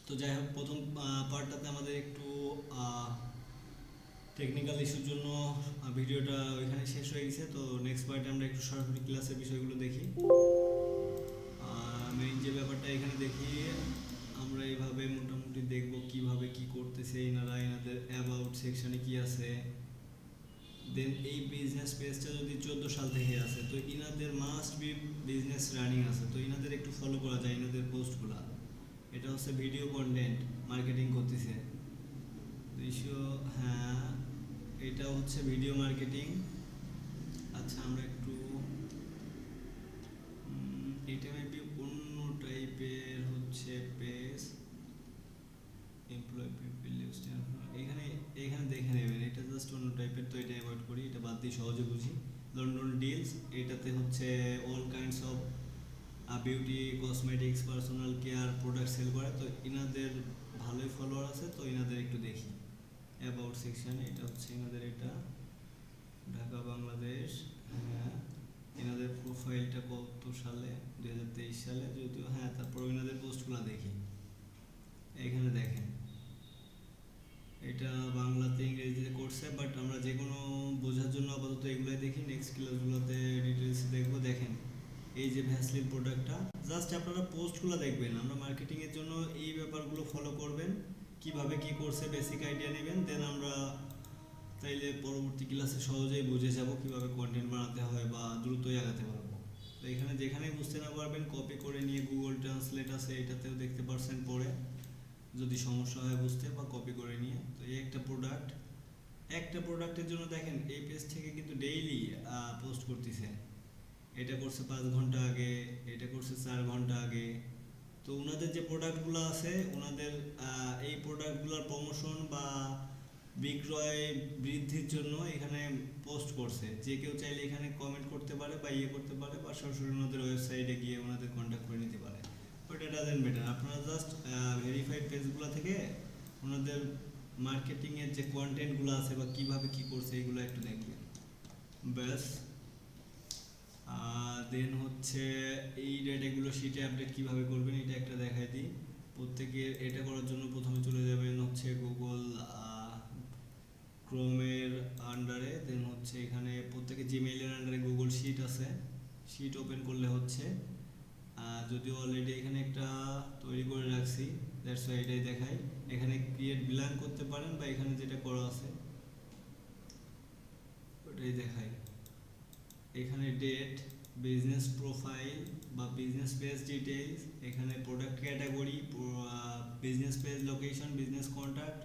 তো যাই হোক, প্রথম পার্টটাতে আমাদের একটু টেকনিক্যাল ইস্যুর জন্য ভিডিওটা ওইখানে শেষ হয়ে গেছে। তো নেক্সট পার্টে আমরা একটু সরাসরি ক্লাসের বিষয়গুলো দেখি। মেইন যে ব্যাপারটা এখানে দেখি, আমরা এইভাবে মোটামুটি দেখব কিভাবে কি করতেছে এনারা, এনাদের অ্যাবাউট সেকশনে কি আছে। দেন এই বিজনেস পেজটা যদি 14 সাল থেকে আছে, তো ইনাদের মাস্ট বি বিজনেস রানিং আছে, তো ইনাদের একটু ফলো করা যায় ইনাদের পোস্টগুলা। এটা হচ্ছে ভিডিও কন্টেন্ট মার্কেটিং করতেছে 200। হ্যাঁ, এটা হচ্ছে ভিডিও মার্কেটিং। আচ্ছা, আমরা একটু এটা মেবি অন্য টাইপের হচ্ছে পেজ। এমপ্লয় পিপল এখানে এখানে দেখে নেবেন, এটা জাস্ট অন্য টাইপের, তো এটা অ্যাভয়েড করি, এটা বাদ দিয়ে সহজে বুঝি। লন্ডন ডিলস, এটাতে হচ্ছে all kinds of beauty cosmetics personal care product sell করে, তো ইনাদের ভালোই ফলোয়ার আছে, তো ইনাদের একটু দেখি। অ্যাবাউট সেকশন, এটা হচ্ছে ইনাদের, এটা ঢাকা বাংলাদেশ। হ্যাঁ, এনাদের প্রোফাইলটা কত সালে, 2023 সালে যদিও। হ্যাঁ, তারপর এনাদের পোস্টগুলো দেখি। এখানে দেখেন, এটা বাংলাতে ইংরেজিতে করছে, বাট আমরা যে কোনো বোঝার জন্য আপাতত এগুলাই দেখি। নেক্সট ক্লাসগুলোতে ডিটেলস দেখবো। দেখেন, এই যে ভ্যাসলিন প্রোডাক্টটা, জাস্ট আপনারা পোস্টগুলো দেখবেন। আমরা মার্কেটিংয়ের জন্য এই ব্যাপারগুলো ফলো করবেন, কিভাবে কি করছে বেসিক আইডিয়া নেবেন। দেন আমরা তাইলে পরবর্তী ক্লাসে সহজেই বুঝে যাব কিভাবে কন্টেন্ট বানাতে হয় বা দ্রুতই আগাতে পারবো। তো এখানে যেখানেই বুঝতে না পারবেন, কপি করে নিয়ে গুগল ট্রান্সলেট আছে, এটাতেও দেখতে পারছেন পরে, যদি সমস্যা হয় বুঝতে, বা কপি করে নিয়ে। তো এই একটা প্রোডাক্ট, একটা প্রোডাক্টের জন্য দেখেন এই পেজ থেকে কিন্তু ডেইলি পোস্ট করতেছে। এটা করছে 5 ঘন্টা আগে, এটা করছে 4 ঘন্টা আগে। তো ওনাদের যে প্রোডাক্টগুলো আছে, ওনাদের এই প্রোডাক্টগুলোর প্রমোশন বা বিক্রয় বৃদ্ধির জন্য এখানে পোস্ট করছে। যে কেউ চাইলে এখানে কমেন্ট করতে পারে বা ইয়ে করতে পারে, বা সরাসরি ওনাদের ওয়েবসাইটে গিয়ে ওনাদের কন্ট্যাক্ট করে নিতে পারে। ওইটা ডাজেন্ট ম্যাটার, আপনারা জাস্ট ভেরিফাইড পেজগুলো থেকে ওনাদের মার্কেটিংয়ের যে কন্টেন্টগুলো আছে বা কীভাবে কী করছে এগুলো একটু দেখবেন, ব্যাস। দেন হচ্ছে এই ডেটাগুলো শিটে আপডেট কীভাবে করবেন এটা একটা দেখাই দিই। প্রত্যেকে এটা করার জন্য প্রথমে চলে যাবেন হচ্ছে গুগল ক্রোমের আন্ডারে। দেন হচ্ছে এখানে প্রত্যেকে জিমেইলের আন্ডারে গুগল শিট আছে, শিট ওপেন করলে হচ্ছে, যদিও অলরেডি এখানে একটা তৈরি করে রাখছি, দ্যাটস ওয়াই এটাই দেখাই। এখানে ক্রিয়েট ব্ল্যাঙ্ক করতে পারেন, বা এখানে যেটা করা আছে ওটাই দেখাই। এখানে ডেট, বিজনেস প্রোফাইল বা বিজনেস পেজ ডিটেইলস, এখানে product category, business page location, business contact,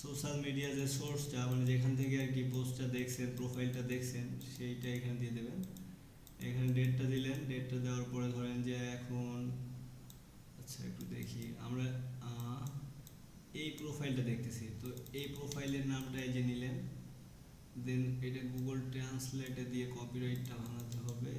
social media যে সোর্সটা, মানে যেখান থেকে আর কি পোস্টটা দেখছেন, প্রোফাইলটা দেখছেন, সেইটা এখানে দিয়ে দেবেন। এখানে ডেটটা দিলেন, ডেটটা দেওয়ার পরে ধরেন যে এখন, আচ্ছা একটু দেখি আমরা এই প্রোফাইলটা দেখতেছি, তো এই প্রোফাইলের নামটা এই যে নিলেন। দেন এটা গুগল ট্রান্সলেটে দিয়ে কপিরাইটটা ভাঙাতে হবে।